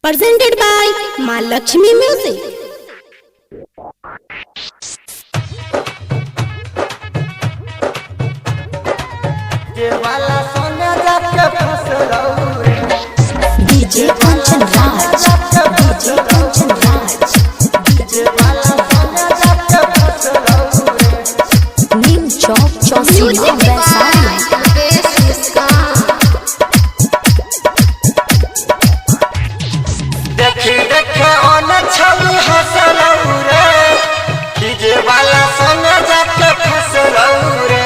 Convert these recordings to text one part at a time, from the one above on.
presented by Ma Lakshmi Music. DJ Kanchan Raj, DJ Kanchan Raj, Neem Chowk Chausima Vaisali. देखे देखे ओन छवि हंसलऊ रे DJ वाला सोना जाके फसलऊ रे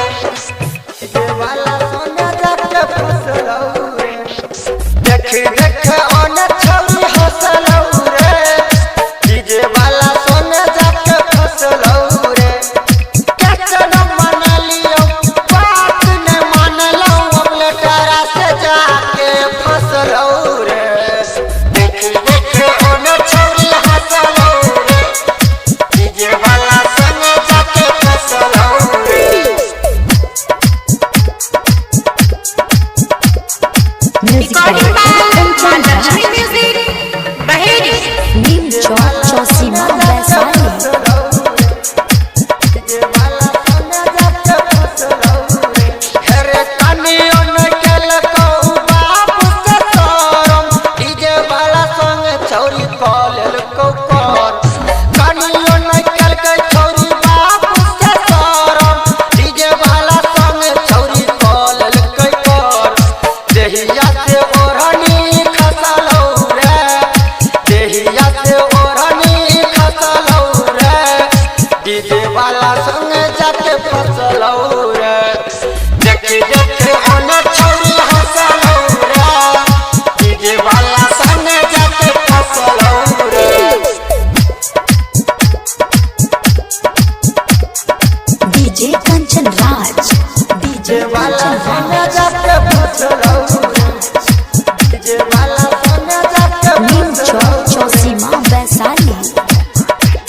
डीजे वाला सोना जाके फसलऊ रे देखे देखे ओन छवि हंसलऊ रे डीजे वाला सोना जाके फसलऊ रे कैसे न मान लियो बात न मान लो अगले तारा से जाके फसलऊ रे Recording by Ma Lakshmi Music, Baheri. Neem Chowk Chausima Vaisali. DJ Kanchan Raj, DJ Kanchan Raj, Neem Chowk Chausima Vaisali.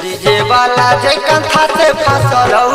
DJ वाला जय कंथा से फसलऊ